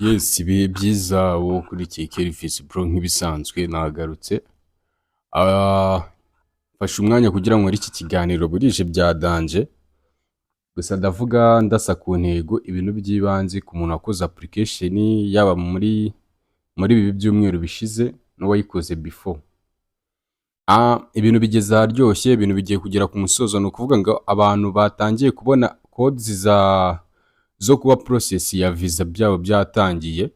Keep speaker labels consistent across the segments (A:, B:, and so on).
A: Yes, ibihe byiza wo kuri Kelvin Bro nk'ibisanzwe nagarutse. Mfashe umwanya kugira ngo nkore iki kiganiro burije bya danje. Gusa ndavuga ndasa ku ntego ibintu by'ibanze ku muntu wakoze application yaba muri ibi byumweru bishize n'uwayikoze before. Ibintu bigeze aharyoshye, ibintu bigiye kugera ku musozo, ni ukuvuga ngo abantu batangiye kubona codes zo kuba process ya visa byabo byatangiye.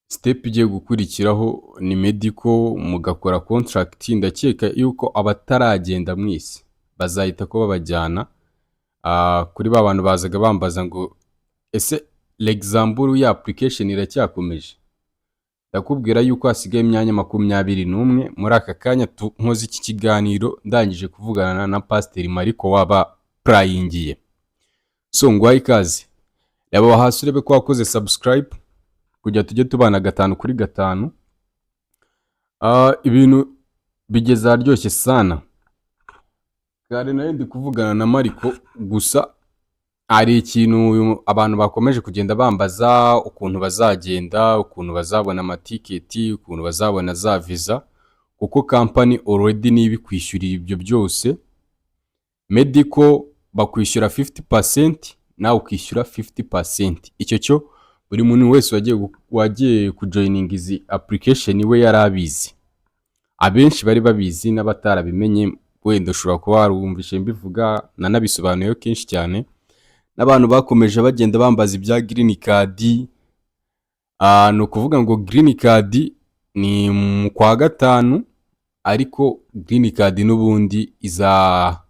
A: Step igiye gukurikiraho ni medical, mugakora contract. Ndakeka yuko abataragenda mwisi bazahita ko babajyana kuri ba bantu bazaga bambaza ngo ese l'example ya application iracyakomeje. Ndakubwira yuko hasigaye imyanya 21 muri aka kanya nkoze iki kiganiro ndangije kuvugana na Pasteur Mariko waba prayingiye. So ngwaye ikaze, yaba hasi urebe ko wakoze subscribe kujya tujye tubana 5 kuri 5. Ibintu bigeze aryoshye sana. Kare nayo ndi kuvugana na Mariko, gusa ari ikintu abantu bakomeje kugenda bambaza ukuntu bazagenda, ukuntu bazabona amatiketi, ukuntu bazabona za visa, kuko company already nibi kwishyurira ibyo byose. Medical bakwishyura 50%, nawe ukishyura 50%. Icyo cyo buri muntu wese wagiye kujoining izi application we yarabizi. Abenshi bari babizi n'abatarabimenye, wenda ushobora kuba warumvishe mbivuga nanabisobanuye kenshi cyane. N'abantu bakomeje bagenda bambaza ibya green card. No kuvuga ngo green card ni mu kwa gatanu, ariko green card n'ubundi iza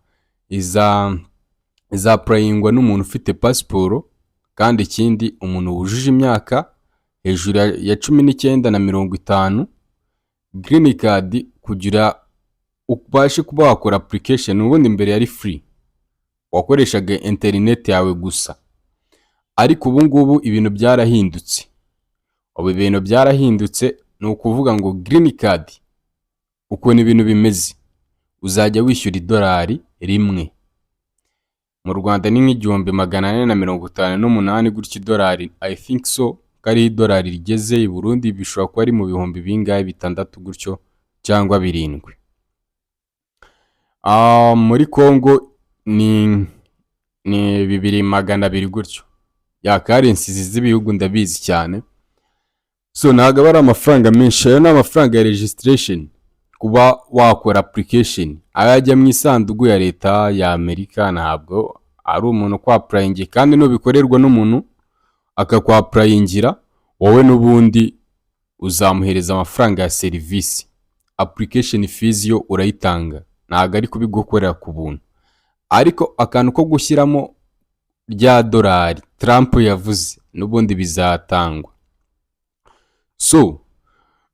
A: prayingwa n'umuntu ufite passport, kandi ikindi umuntu wujuje imyaka hejuru ya 19 na 50. Green card kugira ubashe kuba wakora application ubundi mbere yari free, wakoreshaga internet yawe gusa. Ariko ubu ngubu ibintu byarahindutse. Ibintu byarahindutse, ni ukuvuga ngo green card uko ni ibintu bimeze, uzajya wishyura $1 rimwe. Mu Rwanda ni $458 gutyo $. I think so kari $1 rigeze. I Burundi bishobora kuba ari mu bihumbi bingahe, 6 gutyo cyangwa 7. Muri Congo ni 2,200 gutyo. Ya currency z'ibihugu ndabizi cyane. So ntago ari amafaranga menshi, ayo ni amafaranga ya registration kuba wakora application. Ayajya mu isanduku ya leta ya Amerika, ntabwo ari umuntu kwa applying, kandi no bikorerwa n'umuntu akakwa applyingira wowe, n'ubundi uzamuhereza amafaranga ya service. Application fees yo urayitanga, ntago ari kubigukorera ku buntu. Ariko akantu ko gushyiramo rya $, Trump yavuze n'ubundi bizatangwa. So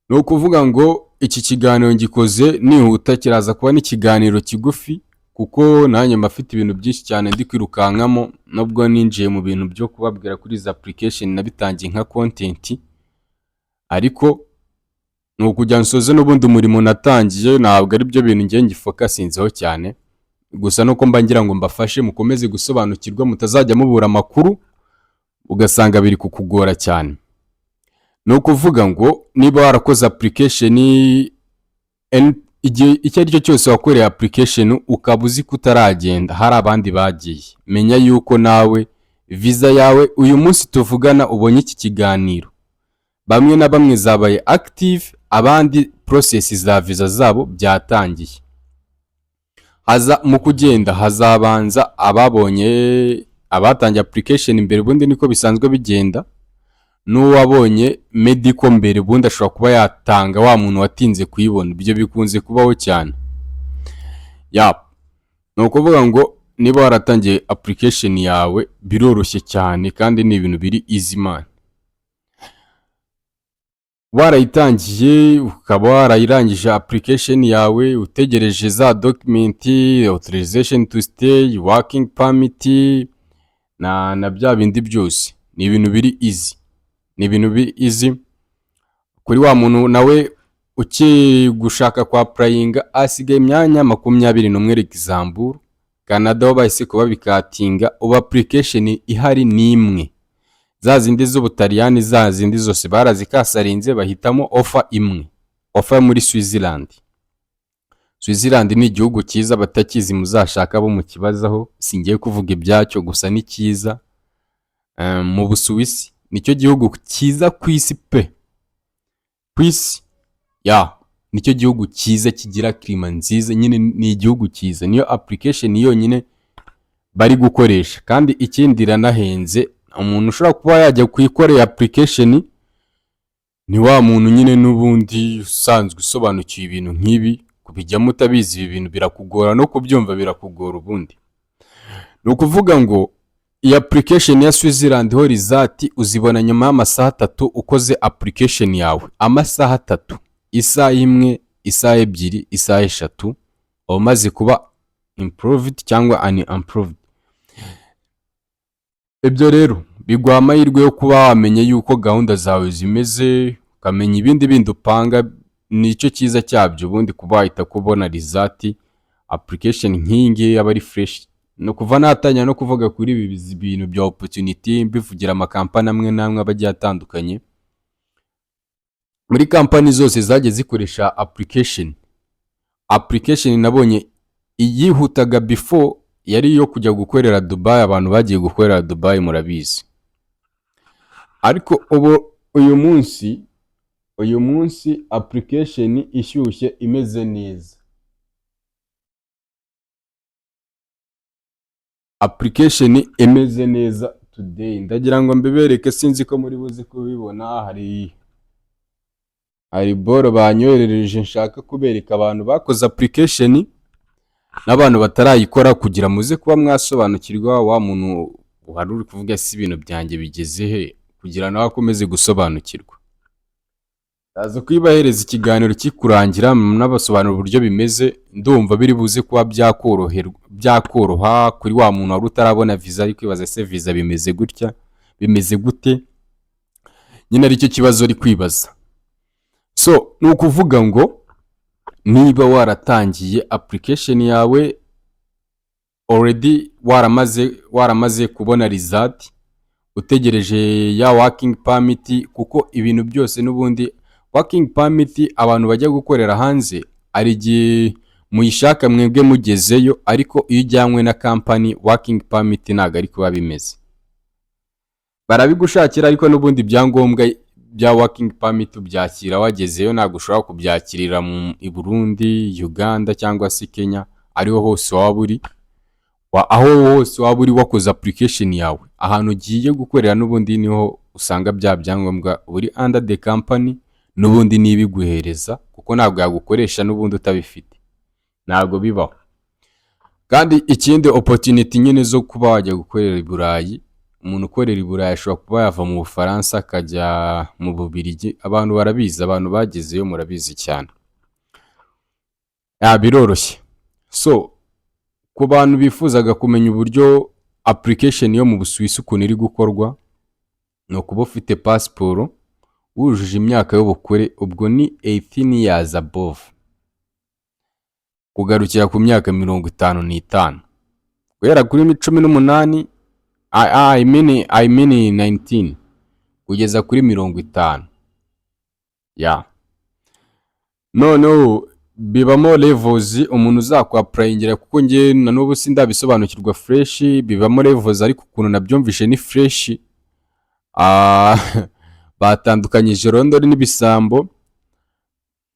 A: no kuvuga ngo iki kiganiro ngikoze nihuta, kiraza kuba n'ikiganiro kigufi, kuko nanjye mbafite ibintu byinshi cyane ndi kwirukankamo, nubwo ninjiye mu bintu byo kubabwira kuri izi application nabitangiye nka content. Ariko no kujya nsoze n'ubundi umurimo natangiye, ntabwo ari byo bintu ngiye ngifokasinzeho cyane. Gusa nuko mba ngira ngo mbafashe mukomeze gusobanukirwa, mutazajya mubura amakuru ugasanga biri kukugora cyane. No kuvuga ngo niba warakoze application igihe icyo ari cyo cyose wakoreye application ukaba uzi kutaragenda, hari abandi bagiye, menya yuko nawe visa yawe uyu munsi tuvugana ubonye iki kiganiro, bamwe na bamwe zabaye active, abandi process za visa zabo byatangiye. Mu kugenda hazabanza abatangiye application imbere, ubundi niko bisanzwe bigenda. N'uwabonye medical mbere, ubundi ashobora kuba yatanga wa muntu watinze kuyibona. Ibyo bikunze kubaho cyane. No kuvuga ngo niba waratangiye application yawe biroroshye cyane, kandi ni ibintu biri easy man. Warayitangiye ukaba warayirangije application yawe, utegereje za document, authorization to stay, working permit na bya bindi byose, ni ibintu biri easy. Ni ibintu biri easy kuri wa muntu nawe ukigushaka kwa applying. Asigaye imyanya 21 example. Canada bahise kuba bikatinga, ubu application ihari ni imwe. za zindi z'Ubutaliyani, za zindi zose barazikasarinze bahitamo offer imwe, offer muri Switzerland. Switzerland ni igihugu cyiza, batakizi muzashaka bo mu kibazaho, singiye kuvuga ibyacyo, gusa ni cyiza. Mu Busuwisi nicyo gihugu cyiza ku isi pe, ku isi nicyo gihugu cyiza kigira klima nziza, nyine ni igihugu cyiza, niyo application yonyine bari gukoresha, kandi ikindi iranahenze. Umuntu ushobora kuba yajya kuyikorera application ni wa muntu nyine n'ubundi usanzwe usobanukiwe ibintu nk'ibi, kubijyamo utabizi ibi bintu birakugora, no kubyumva birakugora. Ubundi ni ukuvuga ngo iyi application ya Switzerland Horizati uzibona nyuma y'amasaha 3 ukoze application yawe, amasaha 3, isaha imwe, isaha ebyiri, isaha 3, umaze kuba improved cyangwa unimproved. Ibyo rero biguha amahirwe yo kuba wamenye yuko gahunda zawe zimeze, ukamenya ibindi bindi upanga. Nicyo cyiza cyabyo, ubundi kuba wahita kubona result application nk'ingi aba ari fresh. No kuva natanya no kuvuga kuri ibi bintu bya opportunity, mbivugira amakampani amwe namwe abagiye atandukanye. Muri kampani zose zagiye zikoresha application nabonye iyihutaga before yari yo kujya gukorera Dubai. Abantu bagiye gukorera Dubai murabizi, ariko uyu munsi application ishyushye imeze neza, application imeze neza today. Ndagira ngo mbibereke, sinzi ko muri buze kubibona. hari boro banyoherereje nshaka kubereka abantu bakoze application n'abantu batarayikora, kugira muze kuba mwasobanukirwa. Wa muntu uhari uri kuvuga si ibintu byanjye bigeze he, kugira nawe akomeze gusobanukirwa. Ndaza kwibahereza ikiganiro kikurangira n'abasobanura uburyo bimeze. Ndumva biri buze kuba byakoroha kuri wa muntu wari utarabona visa, ari kwibaza se visa bimeze gutya, bimeze gute, nyine aricyo kibazo ari kwibaza. So ni ukuvuga ngo niba waratangiye application yawe already, waramaze kubona result, utegereje ya working permit, kuko ibintu byose n'ubundi working permit abantu bajya gukorera hanze ari gihe muyishaka mwebwe mugezeyo, ariko iyo ujyanywe na company working permit ntago ari kuba bimeze. Barabigushakira, ariko n'ubundi byangombwa bya working permit ubyakira wagezeyo, ntago ushobora kubyakirira mu Burundi, Uganda cyangwa se Kenya. Ariho hose waba uri, aho hose waba uri wakoze application yawe, ahantu ugiye gukorera n'ubundi niho usanga bya byangombwa uri under the company, n'ubundi nibiguhereza, kuko ntabwo yagukoresha n'ubundi utabifite, ntabwo bibaho. Kandi ikindi opportunity nyine zo kuba wajya gukorera i Burayi, umuntu ukorera i Burayi ashobora kuba yava mu Bufaransa akajya mu Bubiligi. Abantu barabizi, abantu bagezeyo murabizi cyane, biroroshye. So ku bantu bifuzaga kumenya uburyo application yo mu Busuwisi ukuntu iri gukorwa, ni ukuba ufite passport, wujuje imyaka y'ubukure, ubwo ni 18 years above, kugarukira ku myaka 55, guhera kuri 18, I mean 19 kugeza kuri 50. Noneho bibamo levels umuntu uzakwaprayingira, kuko nge na n'ubu sindabisobanukirwa fresh. Bibamo levels, ariko ukuntu nabyumvishe ni fresh. Batandukanyije rondori n'ibisambo.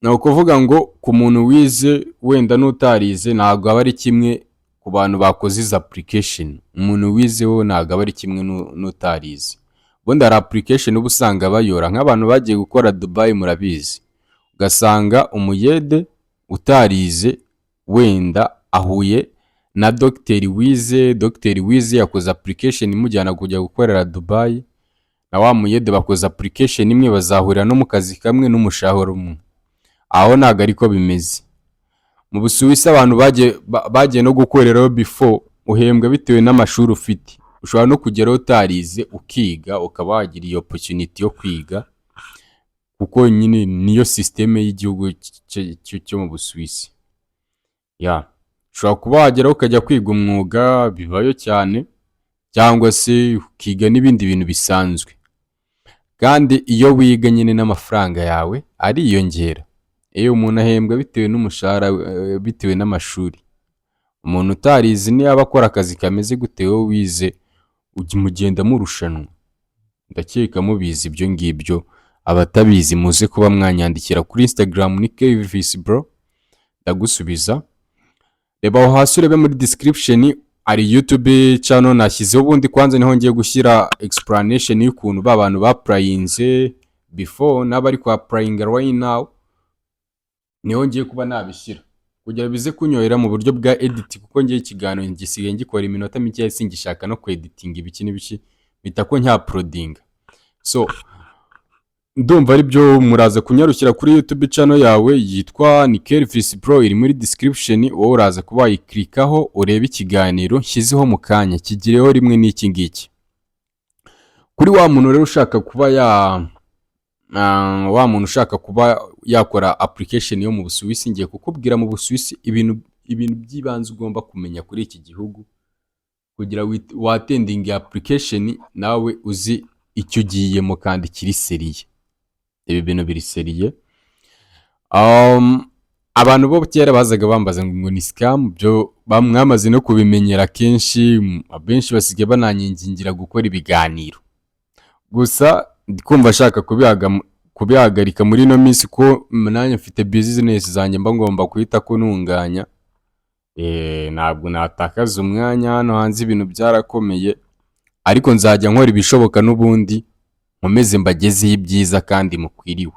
A: Ni ukuvuga ngo ku muntu wize wenda n'utarize ntabwo aba ari kimwe ku bantu bakoze izi application. Umuntu wize wo ntabwo aba ari kimwe n'utarize. Ubundi hari application uba usanga bayora, nk'abantu bagiye gukora Dubai murabizi, ugasanga umuyede utarize wenda ahuye na Dr. Wize yakoze application imujyana kujya gukorera Dubai, na wa muyede bakoze application imwe, bazahurira no mu kazi kamwe n'umushahara umwe. Aho ntago ariko bimeze. Mu Busuwisi abantu bagiye no gukoreraho before, uhembwa bitewe n'amashuri ufite. Ushobora no kugeraho utarize ukiga, ukaba wagira iyo opportunity yo kwiga, kuko nyine niyo systeme y'igihugu cyo mu Busuwisi. Ushobora kuba wageraho ukajya kwiga umwuga, bibayo cyane, cyangwa se ukiga n'ibindi bintu bisanzwe. Kandi iyo wiga nyine n'amafaranga yawe ariyongera. Iyo umuntu ahembwa bitewe n'umushahara, bitewe n'amashuri. Umuntu utarize niba akora akazi kameze gute, wowe wize mugenda murushanwa. Ndakeka mubizi ibyo ngibyo. Abatabizi muze kuba mwanyandikira kuri Instagram ni KVS bro, ndagusubiza. Reba aho hasi urebe muri description ari YouTube channel nashyizeho, ubundi kwanza niho ngiye gushyira explanation y'ukuntu ba bantu baprayinze before n'abari kwa praying right now, niho ngiye kuba nabishyira kugira bize kunyohera mu buryo bwa edit, kuko ngiye ikiganiro ngisigaye ngikora iminota mike singishaka no editing ibiki n'ibiki bitako nya uploading. So ndumva ari byo muraza kunyarukira kuri YouTube channel yawe yitwa ni KVS bro, iri muri description. Wowe uraza kuba wayiklikaho urebe ikiganiro nshyizeho mu kanya kigireho rimwe n'iki ngiki. Kuri wa muntu rero ushaka kuba ushaka kuba yakora application yo mu Busuwisi, ngiye kukubwira mu Busuwisi ibintu by'ibanze ugomba kumenya kuri iki gihugu kugira watending application nawe uzi icyo ugiyemo kandi kiri seriye. Ibi bintu biri seriye. Abantu bo kera bazaga bambaza ngo ni scam, byo bamwamaze no kubimenyera kenshi, abenshi basigaye bananyingingira gukora ibiganiro. Gusa ndikumva ashaka kubihagarika muri no minsi ko nanjye mfite business zanjye mba ngomba kuhita kununganya. Ntabwo natakaza umwanya hano hanze, ibintu byarakomeye, ariko nzajya nkora ibishoboka n'ubundi nkomeze mbagezeho ibyiza kandi mukwiriwe.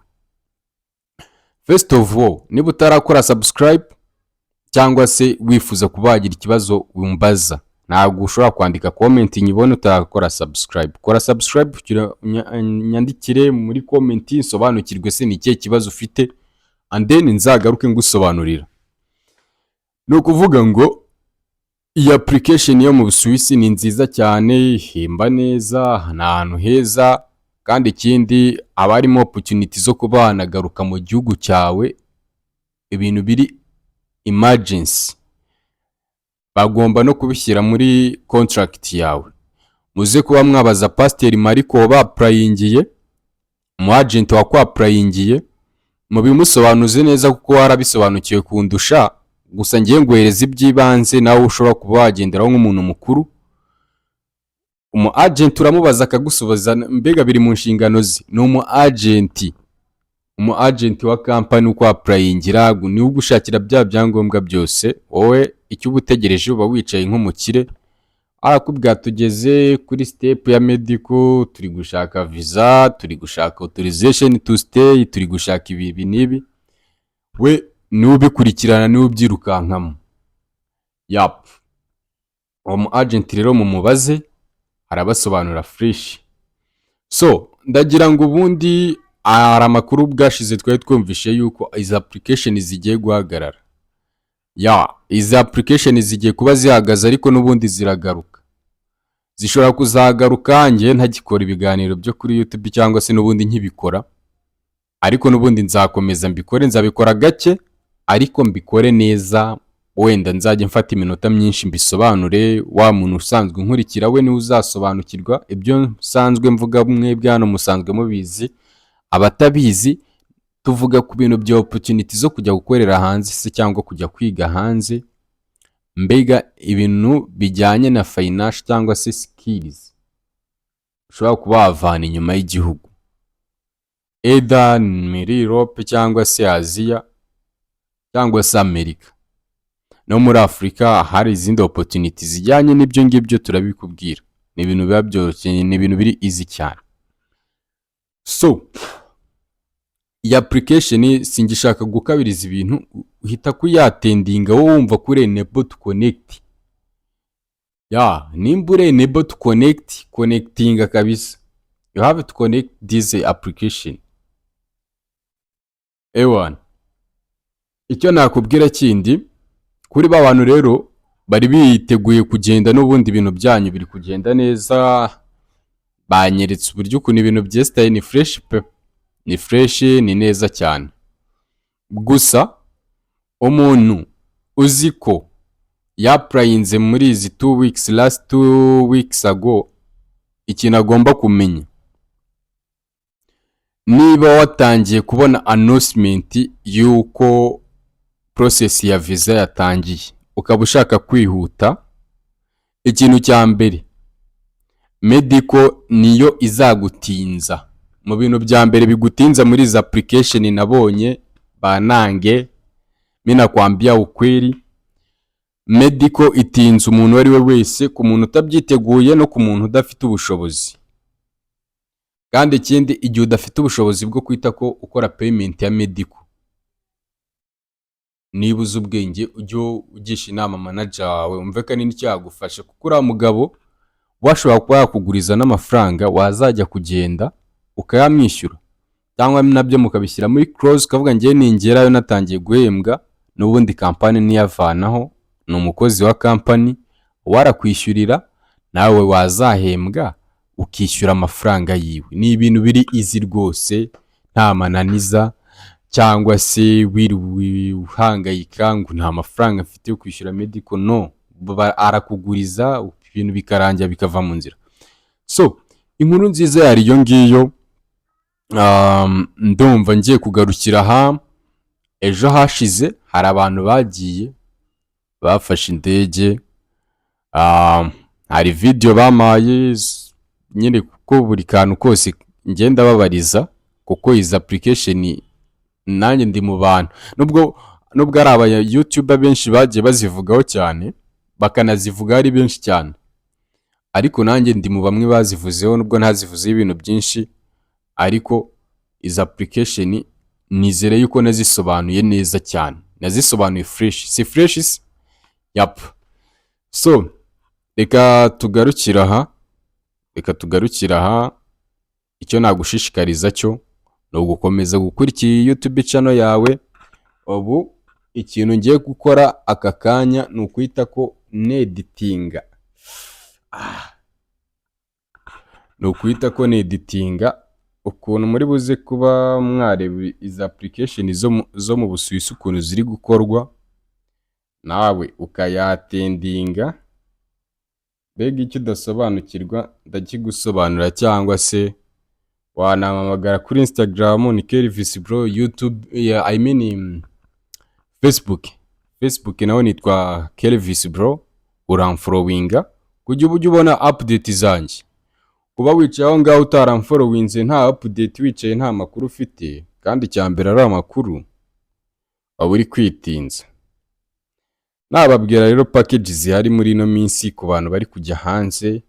A: First of all, niba utarakora subscribe cyangwa se wifuza kubagira ikibazo wumbaza, ntabwo ushobora kwandika comment nyibone utarakora subscribe. Kora subscribe kugira nyandikire muri comment nsobanukirwe se ni ikihe kibazo ufite, and then nzagaruke ngusobanurira. No kuvuga ngo iyi application yo mu Busuwisi ni nziza cyane, ihemba neza, ni ahantu heza, kandi ikindi abarimo opportunity zo kuba wanagaruka mu gihugu cyawe. Ibintu biri emergency bagomba no kubishyira muri contract yawe. Muze kuba mwabaza Pasteur Mariko baprayingiye, mu agent wakwaprayingiye, mubimusobanuze neza kuko warabisobanukiwe kundusha. Gusa ngiye ngwereza ibyibanze, nawe ushobora kuba wagenderaho nk'umuntu mukuru. Umu agent uramubaza akagusubiza, mbega biri mu nshingano ze. Ni umu agent wa company uko aprayingira, ni ugushakira bya byangombwa byose. Wowe icyo ubutegereje uba wicaye nk'umukire, arakubwira tugeze kuri step ya medical, turi gushaka visa, turi gushaka authorization to stay, turi gushaka ibi n'ibi. We ni ubikurikirana, ni ubyirukankamo. Umu agent rero mumubaze arabasobanura fresh. So ndagira ngo ubundi hari amakuru bwashize twari twumvishe yuko izi application zigiye guhagarara. Izi application zigiye kuba zihagaze, ariko n'ubundi ziragaruka. Zishobora kuzagaruka ngiye ntagikora ibiganiro byo kuri YouTube cyangwa se n'ubundi nkibikora, ariko n'ubundi nzakomeza mbikore, nzabikora gake ariko mbikore neza. Wenda nzajya mfata iminota myinshi mbisobanure, wa muntu usanzwe nkurikira we ni uzasobanukirwa ibyo nsanzwe mvuga. Mwebwe hano musanzwe mubizi, abatabizi tuvuga ku bintu bya opportunity zo kujya gukorera hanze se cyangwa kujya kwiga hanze, mbega ibintu bijyanye na finance cyangwa se skills ushobora kuba wavana inyuma y'igihugu, either muri Europe cyangwa se Asia cyangwa se Amerika. No muri Afrika hari izindi opportunities zijyanye n'ibyo ngibyo turabikubwira. Ni ibintu biba byose, ni ibintu biri easy cyane. So iyi application singishaka gukabiriza ibintu, uhita kuyatendinga wowe wumva kuri enable to connect. Nimba uri enable to connectinga kabisa. You have to connect this application. Icyo nakubwira kindi kuri ba bantu rero bari biteguye kugenda, n'ubundi ibintu byanyu biri kugenda neza, banyeretse uburyo ukuntu ibintu byestaye ni fresh pe, ni fresh, ni neza cyane. Gusa umuntu uzi ko yapurayinze muri izi 2 weeks, last 2 weeks ago, ikintu agomba kumenya, niba watangiye kubona announcement y'uko process ya visa yatangiye ukaba ushaka kwihuta, ikintu cya mbere medical niyo izagutinza mu bintu bya mbere bigutinza muri izi application nabonye banange. Mina kwambia ukweli, medical itinza umuntu ari we wese, ku muntu utabyiteguye no ku muntu udafite ubushobozi. Kandi ikindi, igihe udafite ubushobozi bwo kwita ko ukora payment ya medical, niba uzi ubwenge ujye ugisha inama manager wawe, umve ko nini cyagufasha, kuko uriya mugabo washobora kuba yakuguriza n'amafaranga wazajya kugenda ukayamwishyura, cyangwa nabyo mukabishyira muri close ukavuga ngiye ningerayo natangiye guhembwa n'ubundi kampani niyavanaho, ni umukozi wa kampani warakwishyurira, nawe wazahembwa ukishyura amafaranga yiwe. Ni ibintu biri easy rwose, nta mananiza cyangwa se uhangayika ngo nta mafaranga mfite yo kwishyura medical. No, arakuguriza ibintu bikarangira bikava mu nzira. So inkuru nziza yari iyo ngiyo. Ndumva ngiye kugarukira aha. Ejo hashize hari abantu bagiye bafashe indege, hari video bamaye nyine, kuko buri kantu kose ngenda babariza, kuko izi application nanjye ndi mu bantu, nubwo ari aba YouTuber benshi bagiye bazivugaho cyane, bakanazivuga ari benshi cyane, ariko nanjye ndi mu bamwe bazivuzeho, nubwo ntazivuzeho ibintu byinshi, ariko izi application nizere yuko nazisobanuye neza cyane, nazisobanuye fresh, si fresh yap. So reka tugarukira aha, icyo nagushishikariza cyo no gukomeza gukurikira YouTube channel yawe. Ubu ikintu ngiye gukora aka kanya ni ukwita ko neditinga, ukuntu muri buze kuba mwareba izi application zo mu Busuwisi ukuntu ziri gukorwa, nawe ukayatendinga. Mbega icyo udasobanukirwa ndakigusobanura, cyangwa se wanamamagara kuri Instagram ni Kelvis Bro, YouTube Facebook naho nitwa Kelvis Bro, uramfollowinga kujya ubona update zanjye. Kuba wicaye aho ngaho utaramfollowinze nta update, wicaye nta makuru ufite, kandi cyambere ari amakuru, waba uri kwitinza. Nababwira rero package zihari muri ino minsi ku bantu bari kujya hanze.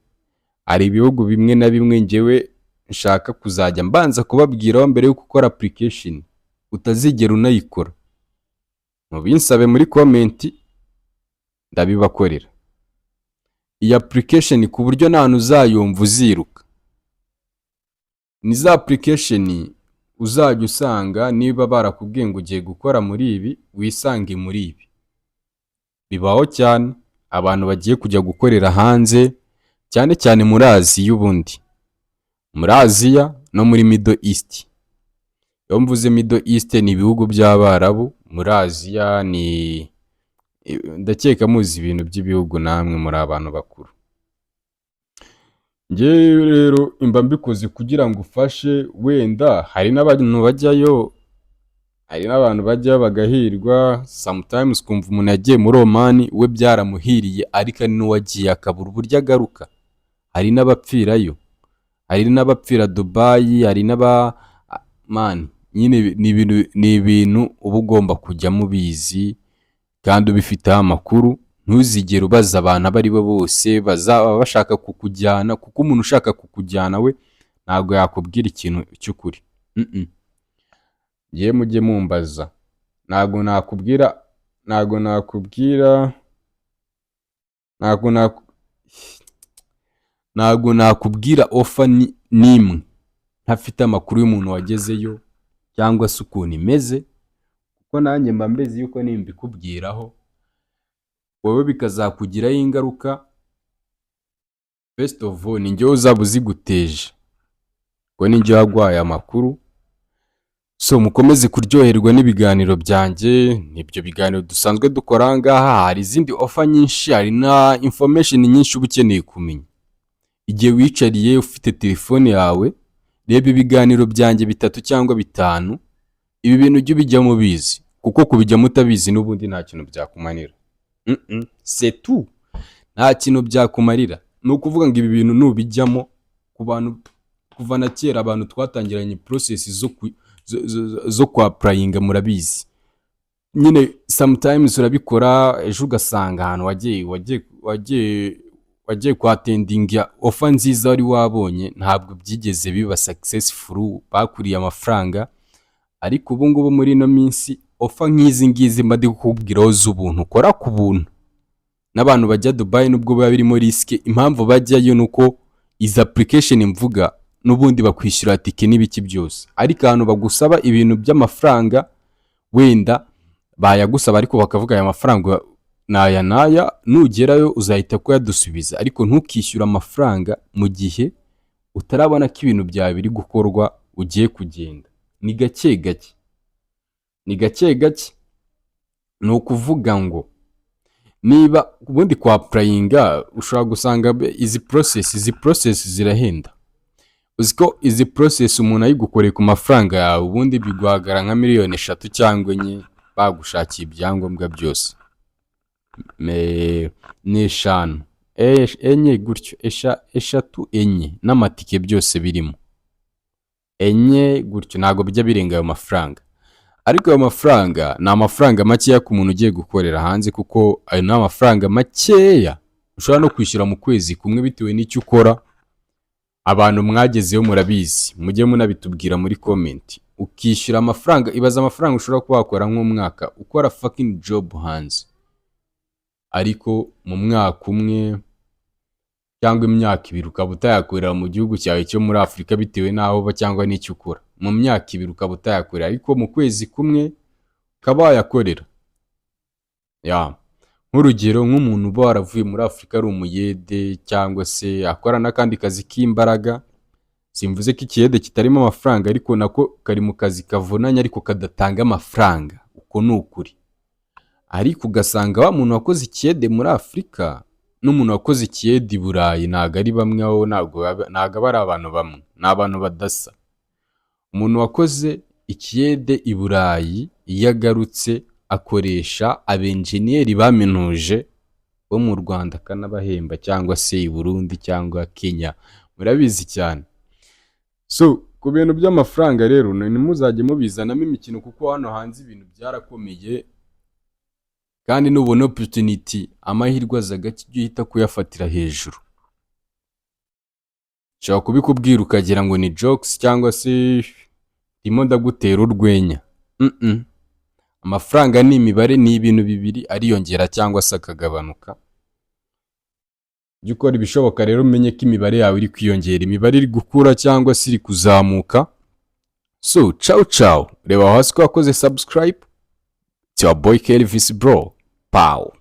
A: Hari ibihugu bimwe na bimwe ngewe nshaka kuzajya mbanza kubabwiraho mbere yo gukora application, utazigera unayikora. Mubinsabe muri comment ndabibakorera. Iyi application ku buryo nta uzayumva uziruka. Ni za application uzajya usanga niba barakubwiye ngo ugiye gukora muri ibi, wisange muri ibi. Bibaho cyane abantu bagiye kujya gukorera hanze, cyane cyane muri Aziya, ubundi muri Aziya no muri Middle East. Iyo mvuze Middle East ni ibihugu by'Abarabu, muri Aziya ni ndakeka muzi ibintu by'ibihugu namwe muri abantu bakuru. Nge rero imba mbikoze kugira ngo ufashe, wenda hari n'abantu bajyayo, hari n'abantu bajya bagahirwa, sometimes kumva umuntu yagiye muri Oman we byaramuhiriye, ariko ari n'uwagiye akabura uburyo agaruka. Hari n'abapfirayo, hari n'abapfira Dubai, hari nyine ni ibintu uba ugomba kujya mubizi kandi ubifiteho amakuru. Ntuzigere ubaza abantu abo ari bo bose bazaba bashaka kukujyana, kuko umuntu ushaka kukujyana we ntabwo yakubwira ikintu cy'ukuri. Ngiye mujye mumbaza, ntabwo nakubwira offer nimwe ntafite amakuru y'umuntu wagezeyo cyangwa se ukuntu imeze, kuko nanjye mba mbezi yuko nimbikubwiraho wowe bikazakugiraho ingaruka. First of all ni njyewe uzaba uziguteje, ngo ni njyewe wagwaye amakuru. So mukomeze kuryoherwa n'ibiganiro byanjye, nibyo biganiro dusanzwe dukora ngaha. Hari izindi offer nyinshi, hari na information nyinshi uba ukeneye kumenya. Igihe wicariye ufite telefone yawe, reba ibiganiro byanjye 3 cyangwa 5, ibi bintu ujye ubijyamo bizi, kuko kubijyamo utabizi n'ubundi nta kintu byakumanira. C'est tout. Nta kintu byakumarira. Ni ukuvuga ngo ibi bintu nubijyamo, ku bantu kuva na kera abantu twatangiranye process zo kwa applyinga murabizi. Nyine sometimes urabikora ejo ugasanga ahantu wagiye kwa attending ya offer nziza wari wabonye ntabwo byigeze biba successful, bakuriye amafaranga. Ariko ubu ngubu muri ino minsi offer nk'izi ngizi mbadi kukubwiraho z'ubuntu, ukora ku buntu. N'abantu bajya Dubai nubwo biba birimo risk, impamvu bajyayo nuko izi application mvuga n'ubundi bakwishyura tike n'ibiki byose. Ariko ahantu bagusaba ibintu by'amafaranga wenda bayagusaba, ariko bakavuga aya mafaranga naya nugerayo uzahita ko yadusubiza, ariko ntukishyura amafaranga mu gihe utarabona ko ibintu byawe biri gukorwa ugiye kugenda. Ni gake gake, ni ukuvuga ngo niba ubundi kwa applyinga ushobora gusanga izi process zirahenda. Uziko izi process umuntu ayigukoreye ku mafaranga yawe ubundi biguhagara nka miliyoni 3 cyangwa 4 bagushakiye ibyangombwa byose. N'eshanu enye gutyo, 3 enye n'amatike byose birimo enye gutyo, ntago bijya birenga ayo mafaranga. Ariko ayo mafaranga ni amafaranga makeya ku muntu ugiye gukorera hanze, kuko ayo ni amafaranga makeya ushobora no kwishyura mu kwezi kumwe bitewe n'icyo ukora. Abantu mwagezeyo murabizi, mujye munabitubwira muri comment. Ukishyura amafaranga, ibaza amafaranga ushobora kuba wakora nk'umwaka ukora fucking job hanze, ariko mu mwaka umwe cyangwa imyaka 2 ukaba utayakorera mu gihugu cyawe cyo muri Afrika bitewe n'aho uba cyangwa n'icyo ukora. Mu myaka 2 ukaba utayakorera, ariko mu kwezi kumwe ukaba wayakorera. Nk'urugero nk'umuntu uba waravuye muri Afrika ari umuyede cyangwa se akora n'akandi kazi k'imbaraga. Simvuze ko ikiyede kitarimo amafaranga, ariko nako kari mu kazi kavunanye ariko kadatanga amafaranga, uko ni ukuri. Ariko ugasanga wa muntu wakoze ikiyede muri Afrika n'umuntu wakoze ikiyede i Burayi ntago ari bamwe, aho ntago ari abantu bamwe, ni abantu badasa. Umuntu wakoze ikiyede i Burayi iyo agarutse akoresha abenjeniyeri baminuje bo mu Rwanda akanabahemba, cyangwa se i Burundi cyangwa Kenya, murabizi cyane. So ku bintu by'amafaranga rero nimuzajye mubizanamo imikino, kuko hano hanze ibintu byarakomeye, kandi nubona opportunity amahirwe aza gake ujye uhita kuyafatira hejuru. Nshobora kubikubwira ukagira ngo ni jokes cyangwa se ndimo ndagutera urwenya. Amafaranga ni imibare, ni ibintu bibiri, ariyongera cyangwa se akagabanuka. Jya ukora ibishoboka rero umenye ko imibare yawe iri kwiyongera, imibare iri gukura cyangwa se iri kuzamuka. So ciao, reba hasi ko wakoze subscribe. It's your boy Kelvis bro. Pow.